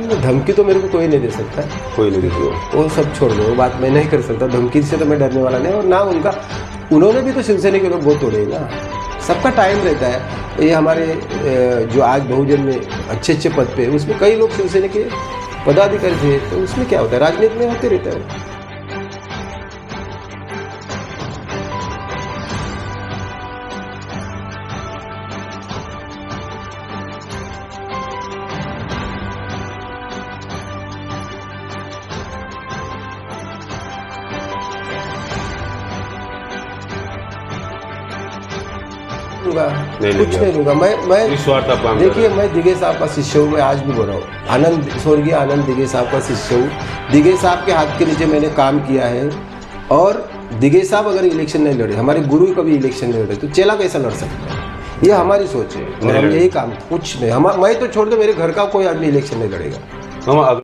धमकी तो मेरे को कोई नहीं दे सकता, कोई नहीं देती वो सब छोड़ दो, वो बात मैं नहीं कर सकता। धमकी से तो मैं डरने वाला नहीं, और ना उनका, उन्होंने भी तो शिवसेना के लोग बहुत तोड़े ना। सबका टाइम रहता है। ये हमारे जो आज बहुजन में अच्छे पद पे, उसमें कई लोग शिवसेना के पदाधिकारी थे, तो उसमें क्या होता है, राजनीति में होते रहता है। कुछ नहीं दूंगा मैं। देखिए, मैं दिघे साहब का शिष्य हूँ, मैं आज भी बोल रहा हूँ। स्वर्गीय आनंद दिघे साहब का शिष्य हूँ। दिघे साहब के हाथ के नीचे मैंने काम किया है, और दिघे साहब अगर इलेक्शन नहीं लड़े, हमारे गुरु कभी इलेक्शन नहीं लड़े, तो चेला कैसा लड़ सकता है? ये हमारी सोच है, और हम यही काम, कुछ नहीं। मैं तो छोड़ दो, मेरे घर का कोई आदमी इलेक्शन नहीं लड़ेगा।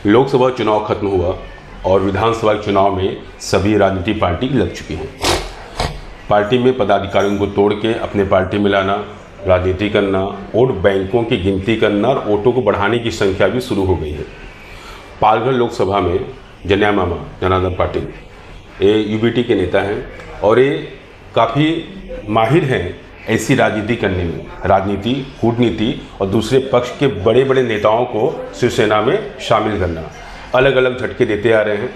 लोकसभा चुनाव खत्म हुआ और विधानसभा चुनाव में सभी राजनीतिक पार्टी लग चुकी हैं। पार्टी में पदाधिकारियों को तोड़ के अपने पार्टी में लाना, राजनीति करना, वोट बैंकों की गिनती करना और वोटों को बढ़ाने की संख्या भी शुरू हो गई है। पालघर लोकसभा में जनिया मामा जनार्दन पाटिल, ये यूबीटी के नेता हैं, और ये काफ़ी माहिर हैं ऐसी राजनीति करने में। राजनीति, कूटनीति और दूसरे पक्ष के बड़े बड़े नेताओं को शिवसेना में शामिल करना, अलग अलग झटके देते आ रहे हैं।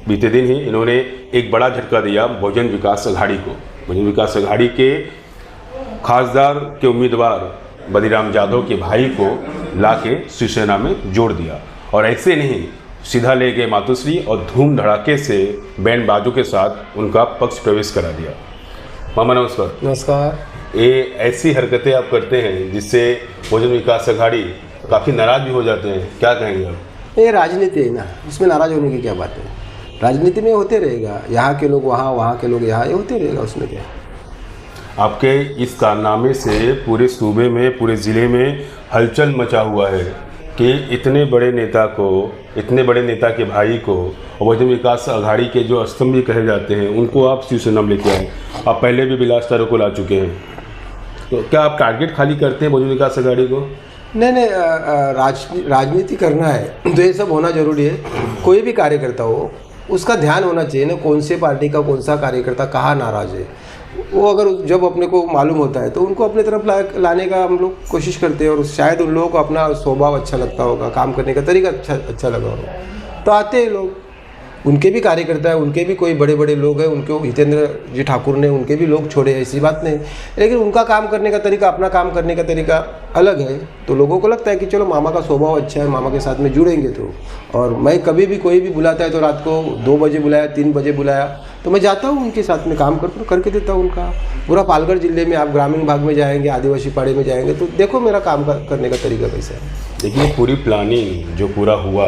बीते दिन ही इन्होंने एक बड़ा झटका दिया बहुजन विकास अघाड़ी को। बहुजन विकास अघाड़ी के खासदार के उम्मीदवार बद्रीराम यादव के भाई को लाके शिवसेना में जोड़ दिया, और ऐसे नहीं, सीधा ले गए मातोश्री और धूम धड़ाके से बैंड बाजों के साथ उनका पक्ष प्रवेश करा दिया। मामा नमस्कार। नमस्कार। ये ऐसी हरकतें आप करते हैं जिससे बहुजन विकास अघाड़ी काफ़ी नाराज भी हो जाते हैं, क्या कहेंगे आप? ये राजनीति है ना, इसमें नाराज होने की क्या बात है? राजनीति में होते रहेगा, यहाँ के लोग वहाँ, वहाँ के लोग यहाँ, ये होते रहेगा, उसमें क्या। आपके इस कारनामे से पूरे सूबे में, पूरे ज़िले में हलचल मचा हुआ है कि इतने बड़े नेता को, इतने बड़े नेता के भाई को, और बहुजन विकास अघाड़ी के जो स्तंभ भी कहे जाते हैं, उनको आप शिवसेना में लेके आए। आप पहले भी विलास तारों को ला चुके हैं, तो क्या आप टारगेट खाली करते हैं बहुजन विकास अघाड़ी को? नहीं, राजनीति करना है तो ये सब होना जरूरी है। कोई भी कार्यकर्ता हो, उसका ध्यान होना चाहिए ना, कौन से पार्टी का कौन सा कार्यकर्ता कहाँ नाराज है। वो अगर जब अपने को मालूम होता है तो उनको अपने तरफ लाने का हम लोग कोशिश करते हैं, और शायद उन लोगों को अपना स्वभाव अच्छा लगता होगा, काम करने का तरीका अच्छा लगा होगा, तो आते हैं लोग। उनके भी कार्यकर्ता है, उनके भी कोई बड़े बड़े लोग हैं, उनको हितेंद्र जी ठाकुर ने उनके भी लोग छोड़े, ऐसी बात नहीं। लेकिन उनका काम करने का तरीका, अपना काम करने का तरीका अलग है, तो लोगों को लगता है कि चलो मामा का स्वभाव अच्छा है, मामा के साथ में जुड़ेंगे तो। और मैं कभी भी, कोई भी बुलाता है तो रात को 2 बजे बुलाया, 3 बजे बुलाया, तो मैं जाता हूँ उनके साथ में, काम करके देता हूँ उनका। पूरा पालघर जिले में आप ग्रामीण भाग में जाएंगे, आदिवासी पाड़े में जाएंगे, तो देखो मेरा काम करने का तरीका कैसा है। देखिए, पूरी प्लानिंग जो पूरा हुआ,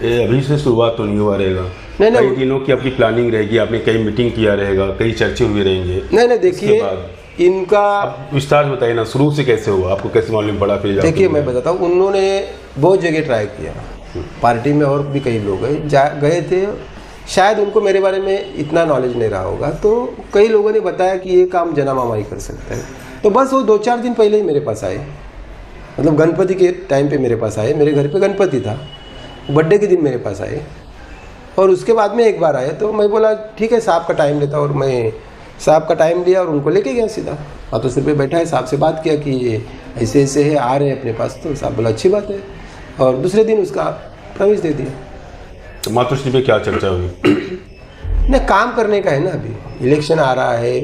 ये अभी से शुरुआत तो नहीं हुआ रहेगा। नहीं, कई दिनों की आपकी प्लानिंग रहेगी, आपने कई मीटिंग किया रहेगा, कई चर्चे हुए रहेंगे। नहीं, देखिए इनका विस्तार बताइए ना, शुरू से कैसे हुआ, आपको कैसे मालूम पड़ा? फिर देखिए मैं बताता हूँ, उन्होंने बहुत जगह ट्राई किया पार्टी में, और भी कई लोग गए थे, शायद उनको मेरे बारे में इतना नॉलेज नहीं रहा होगा, तो कई लोगों ने बताया कि ये काम जना मामा ही कर सकता है। तो बस वो 2-4 दिन पहले ही मेरे पास आए, मतलब गणपति के टाइम पे मेरे पास आए। मेरे घर पे गणपति था, बर्थडे के दिन मेरे पास आए, और उसके बाद में एक बार आए, तो मैं बोला ठीक है, साहब का टाइम लेता, और मैं साहब का टाइम लिया और उनको लेके गया सीधा। तो सिर पे बैठा है, साहब से बात किया कि ये ऐसे ऐसे है, आ रहे हैं अपने पास, तो साहब बोला अच्छी बात है, और दूसरे दिन उसका प्रवेश दे दिया। तो मातोश्री पे क्या चर्चा हुई? नहीं, काम करने का है ना, अभी इलेक्शन आ रहा है,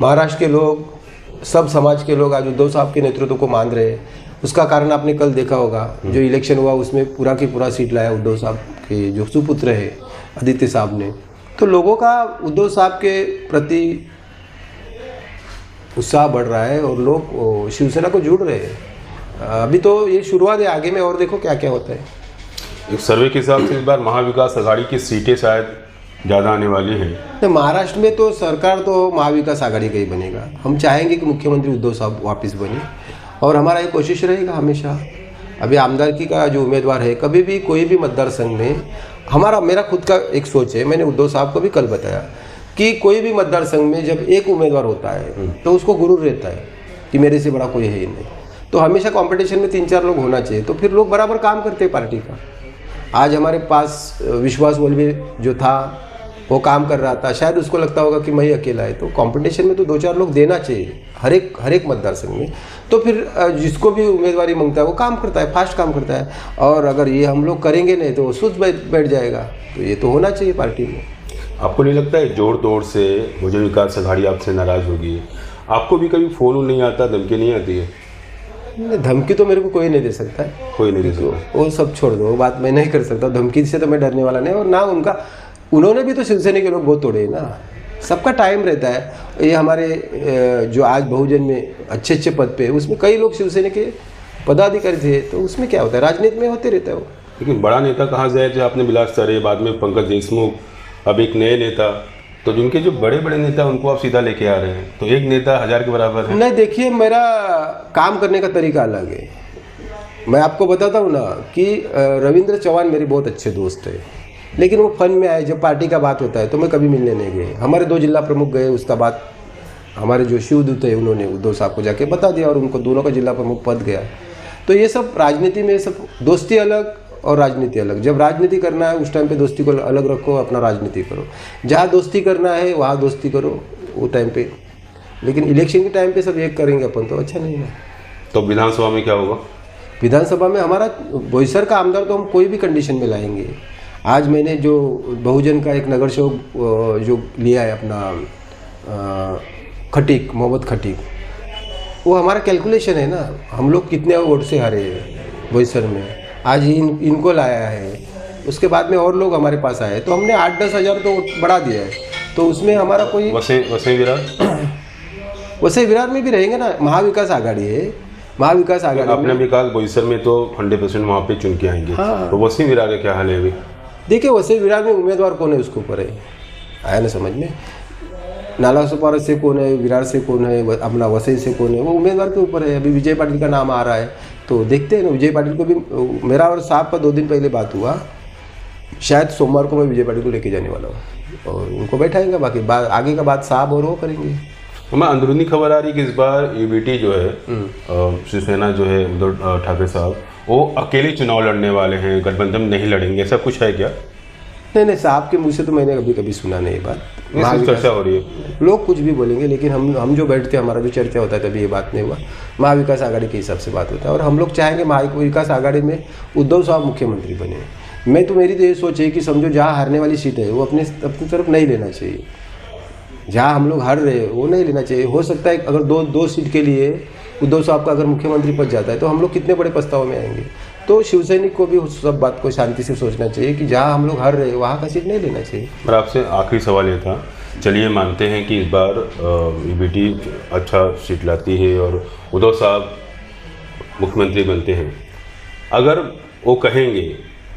महाराष्ट्र के लोग, सब समाज के लोग आज उद्धव साहब के नेतृत्व को मान रहे हैं। उसका कारण आपने कल देखा होगा, जो इलेक्शन हुआ उसमें पूरा की पूरा सीट लाया उद्धव साहब के जो सुपुत्र है आदित्य साहब ने। तो लोगों का उद्धव साहब के प्रति उत्साह बढ़ रहा है, और लोग शिवसेना को जुड़ रहे हैं। अभी तो ये शुरुआत है, आगे में और देखो क्या क्या होता है। एक सर्वे के हिसाब से इस बार महाविकास अघाड़ी की सीटें शायद ज़्यादा आने वाली हैं। तो महाराष्ट्र में तो सरकार तो महाविकास आघाड़ी का ही बनेगा। हम चाहेंगे कि मुख्यमंत्री उद्धव साहब वापस बने, और हमारा ये कोशिश रहेगा हमेशा। अभी आमदारकी का जो उम्मीदवार है, कभी भी कोई भी मतदार संघ में मेरा खुद का एक सोच है, मैंने उद्धव साहब को भी कल बताया कि कोई भी मतदार संघ में जब एक उम्मीदवार होता है तो उसको गुरूर रहता है कि मेरे से बड़ा कोई है ही नहीं। तो हमेशा कंपटीशन में 3-4 लोग होना चाहिए, तो फिर लोग बराबर काम करते हैं पार्टी का। आज हमारे पास विश्वास मोलवे जो था वो काम कर रहा था, शायद उसको लगता होगा कि मैं ही अकेला है, तो कंपटीशन में तो 2-4 लोग देना चाहिए हर एक मतदार संघ में। तो फिर जिसको भी उम्मीदवारी मांगता है वो काम करता है, फास्ट काम करता है। और अगर ये हम लोग करेंगे नहीं तो वो सुस्त बैठ जाएगा, तो ये तो होना चाहिए पार्टी में। आपको नहीं लगता है जोड़ तोड़ से बहुजन विकास आघाड़ी आपसे नाराज़ होगी? आपको भी कभी फ़ोन नहीं आता, धमकी नहीं आती है? नहीं, धमकी तो मेरे को कोई नहीं दे सकता है, कोई नहीं दे सकता। वो सब छोड़ दो, वो बात मैं नहीं कर सकता। धमकी से तो मैं डरने वाला नहीं, और ना उन्होंने भी तो शिवसेना के लोग बहुत तोड़े हैं ना। सबका टाइम रहता है। ये हमारे जो आज बहुजन में अच्छे पद पे, उसमें कई लोग शिवसेना के पदाधिकारी थे, तो उसमें क्या होता है, राजनीति में होते रहता है वो। लेकिन बड़ा नेता कहा जाए, जो आपने विलास सरे, बाद में पंकज देशमुख, अब एक नए नेता, तो जिनके जो बड़े बड़े नेता उनको आप सीधा लेके आ रहे हैं, तो एक नेता 1000 के बराबर है। नहीं, देखिए मेरा काम करने का तरीका अलग है। मैं आपको बताता हूँ ना कि रविंद्र चौहान मेरे बहुत अच्छे दोस्त है, लेकिन वो फन में आए। जब पार्टी का बात होता है तो मैं कभी मिलने नहीं गए। हमारे 2 जिला प्रमुख गए, उसका बात हमारे जो शिवदूत है उन्होंने उद्धव साहब को जाके बता दिया, और उनको दोनों का जिला प्रमुख पद गया। तो ये सब राजनीति में, सब दोस्ती अलग और राजनीति अलग। जब राजनीति करना है उस टाइम पे दोस्ती को अलग रखो, अपना राजनीति करो। जहाँ दोस्ती करना है वहाँ दोस्ती करो वो टाइम पे, लेकिन इलेक्शन के टाइम पे सब एक करेंगे अपन तो अच्छा नहीं है। तो विधानसभा में क्या होगा? विधानसभा में हमारा बोईसर का आमदार तो हम कोई भी कंडीशन में लाएंगे। आज मैंने जो बहुजन का एक नगर सेवक जो लिया है अपना खटीक, मोहम्मद खटीक, वो हमारा कैलकुलेशन है ना, हम लोग कितने वोट से हारे हैं बोईसर में। आज इनको लाया है, उसके बाद में और लोग हमारे पास आए, तो हमने 8-10 हज़ार तो बढ़ा दिया है। तो उसमें हमारा कोई वसई विरार में भी रहेंगे ना, महाविकास आघाड़ी है। महाविकास आघाड़ी आपने भी कहा बोईसर में तो 100% वहाँ पे चुन के आएंगे। हाँ। तो वसई विरार का क्या हाल है अभी? देखिए वसई विरार में उम्मीदवार कौन है उसके ऊपर है, आया ना समझ में। नालासोपारा से कौन है, विरार से कौन है, अपना वसई से कौन है, वो उम्मीदवार के ऊपर है। अभी विजय पाटिल का नाम आ रहा है, तो देखते हैं ना। विजय पाटिल को भी, मेरा और साहब का 2 दिन पहले बात हुआ, शायद सोमवार को मैं विजय पाटिल को लेके जाने वाला हूँ और उनको बैठाएंगे। बाकी आगे का बात साहब और वो करेंगे। हमें अंदरूनी खबर आ रही कि इस बार ईबीटी जो है, शिवसेना जो है, उद्धव ठाकरे साहब, वो अकेले चुनाव लड़ने वाले हैं, गठबंधन नहीं लड़ेंगे, ऐसा कुछ है क्या? नहीं, साहब के मुँह से तो मैंने कभी सुना नहीं ये बात। चर्चा हो रही है, लोग कुछ भी बोलेंगे, लेकिन हम जो बैठते हैं, हमारा जो चर्चा होता है, तभी ये बात नहीं हुआ। महाविकास आघाड़ी के हिसाब से बात होता है, और हम लोग चाहेंगे महाविकास आघाड़ी में उद्धव साहब मुख्यमंत्री बने। मैं तो, मेरी तो ये सोच है कि समझो जहाँ हारने वाली सीट है वो अपनी तरफ नहीं लेना चाहिए। जहाँ हम लोग हार रहे हैं वो नहीं लेना चाहिए। हो सकता है अगर दो सीट के लिए उद्धव साहब का अगर मुख्यमंत्री पद जाता है तो हम लोग कितने बड़े पछतावे में आएंगे। तो शिवसैनिक को भी उस सब बात को शांति से सोचना चाहिए कि जहाँ हम लोग हार रहे हैं वहाँ का सीट नहीं लेना चाहिए। और आपसे आखिरी सवाल ये था, चलिए मानते हैं कि इस बार ईबीटी अच्छा सीट लाती है और उद्धव साहब मुख्यमंत्री बनते हैं, अगर वो कहेंगे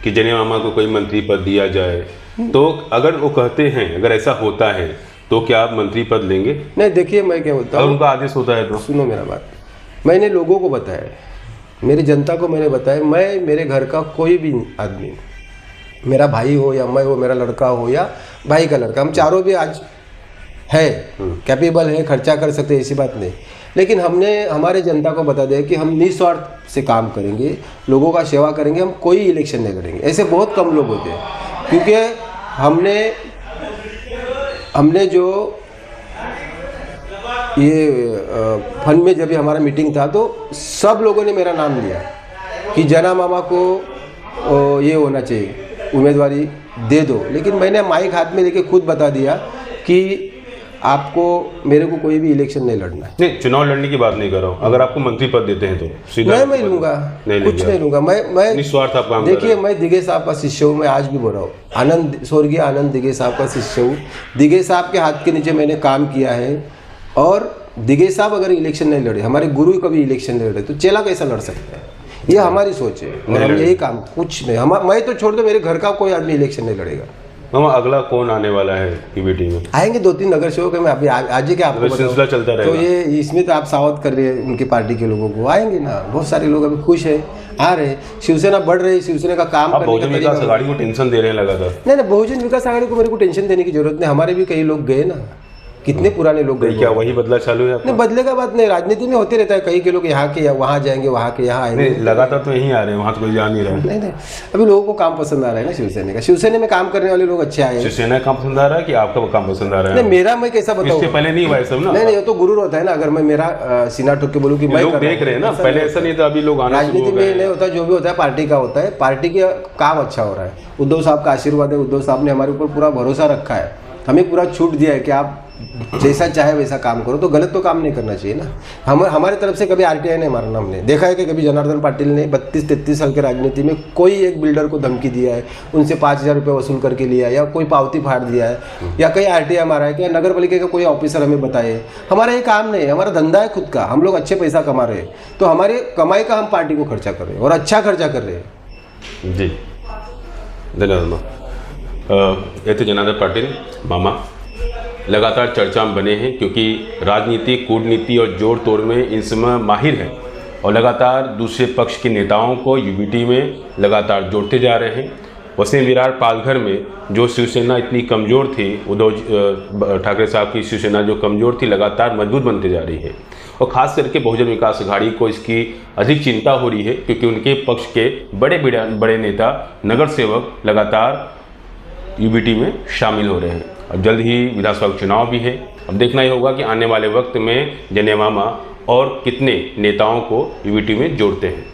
कि जने मामा को कोई मंत्री पद दिया जाए, तो अगर वो कहते हैं, अगर ऐसा होता है तो क्या आप मंत्री पद लेंगे? नहीं, देखिए मैं क्या बोलता हूँ, अगर उनका आदेश होता है तो सुनो मेरा बात। मैंने लोगों को बताया, मेरी जनता को मैंने बताया, मैं, मेरे घर का कोई भी आदमी, मेरा भाई हो या मैं हो, मेरा लड़का हो या भाई का लड़का, हम चारों भी आज है कैपेबल है, खर्चा कर सकते, ऐसी बात नहीं। लेकिन हमने हमारे जनता को बता दिया कि हम निस्वार्थ से काम करेंगे, लोगों का सेवा करेंगे, हम कोई इलेक्शन नहीं लड़ेंगे। ऐसे बहुत कम लोग होते हैं, क्योंकि हमने जो ये फन में जब हमारा मीटिंग था तो सब लोगों ने मेरा नाम लिया कि जना मामा को ये होना चाहिए, उम्मीदवारी दे दो। लेकिन मैंने माइक हाथ में लेके खुद बता दिया कि आपको, मेरे को कोई भी इलेक्शन नहीं लड़ना है। नहीं, चुनाव लड़ने की बात नहीं कर रहा हूँ, अगर आपको मंत्री पद देते हैं तो सीधा नहीं, मैं लूँगा, कुछ नहीं लूँगा। मैं निस्वार्थ आप काम देखिए, मैं दिगे साहब का शिष्य हूँ, मैं आज भी बोल रहा हूँ। स्वर्गीय आनंद दिगे साहब का शिष्य हूँ। दिगे साहब के हाथ के नीचे मैंने काम किया है, और दिगे साहब अगर इलेक्शन नहीं लड़े, हमारे गुरु कभी इलेक्शन नहीं लड़े, तो चेला कैसा लड़ सकता है? ये हमारी सोच है, और हम यही काम, कुछ नहीं। मैं तो छोड़ दो, मेरे घर का कोई आदमी इलेक्शन नहीं लड़ेगा। मामा, अगला कौन आने वाला है ईबीटी में? आएंगे 2-3 नगर सेवक है, मैं अभी आज ही क्या आपको सिलसिला चलता रहेगा। तो ये इसमें तो आप सावध कर रहे हैं उनकी पार्टी के लोगों को, आएंगे ना, बहुत सारे लोग अभी खुश है, आ रहे। शिवसेना बढ़ रही, शिवसेना का काम आप बहुजन विकास आघाड़ी को टेंशन दे रहे हैं लगातार? नहीं, बहुजन विकास आघाड़ी को मेरे को टेंशन देने की जरूरत नहीं, हमारे भी कई लोग गए ना, कितने पुराने लोग गए क्या वही बदला चालू है आपका? नहीं, बदले का बात नहीं, राजनीति में होते रहता है, कई के लोग यहाँ के वहाँ जाएंगे, वहाँ के यहाँ आएंगे। नहीं, लगातार तो यहीं आ रहे हैं, वहाँ तो कोई जा नहीं रहा है। नहीं, अभी लोगों को काम पसंद आ रहा है ना शिवसेना का, शिवसेना में काम करने वाले लोग अच्छे आए हैं। शिवसेना का काम पसंद आ रहा है कि आपका काम पसंद आ रहा है? नहीं, मेरा मैं कैसा बताऊँ, इससे पहले नहीं हुआ है सब ना। नहीं, ये तो गुरूर होता है ना, अगर मैं मेरा सीना ठोक के बोलूँ कि मैं लोग देख रहे हैं ना, पहले ऐसा नहीं था, अभी लोग आना शुरू हो राजनीति गए में नहीं होता, जो भी होता है पार्टी का होता है, पार्टी का काम अच्छा हो रहा है। उद्धव साहब का आशीर्वाद है, उद्धव साहब ने हमारे ऊपर पूरा भरोसा रखा है, हमें पूरा छूट दिया है कि आप जैसा चाहे वैसा काम करो, तो गलत तो काम नहीं करना चाहिए ना। हमारे तरफ से कभी आरटीआई नहीं मारना, हमने देखा है कि कभी जनार्दन पाटिल ने 32-33 साल के राजनीति में कोई एक बिल्डर को धमकी दिया है, उनसे 5,000 रुपये वसूल करके लिया है, या कोई पावती फाड़ दिया है, या कहीं आरटीआई मारा है, क्या नगर पालिका का कोई ऑफिसर हमें बताए। हमारा ये काम नहीं है, हमारा धंधा है खुद का, हम लोग अच्छे पैसा कमा रहे हैं, तो हमारे कमाई का हम पार्टी को खर्चा कर रहे हैं और अच्छा खर्चा कर रहे हैं। जी, धन्यवाद मामा। ये थे जनार्दन पाटिल मामा, लगातार चर्चा में बने हैं क्योंकि राजनीति, कूटनीति और जोड़ तोड़ में इन समय माहिर हैं और लगातार दूसरे पक्ष के नेताओं को यूबीटी में लगातार जोड़ते जा रहे हैं। वसीम विरार पालघर में जो शिवसेना इतनी कमज़ोर थी, उद्धव ठाकरे साहब की शिवसेना जो कमज़ोर थी, लगातार मजबूत बनते जा रही है और ख़ास करके बहुजन विकास अघाड़ी को इसकी अधिक चिंता हो रही है क्योंकि उनके पक्ष के बड़े नेता, नगर सेवक लगातार यूबीटी में शामिल हो रहे हैं। अब जल्द ही विधानसभा चुनाव भी है, अब देखना ही होगा कि आने वाले वक्त में जनेवा मामा और कितने नेताओं को यूबीटी में जोड़ते हैं।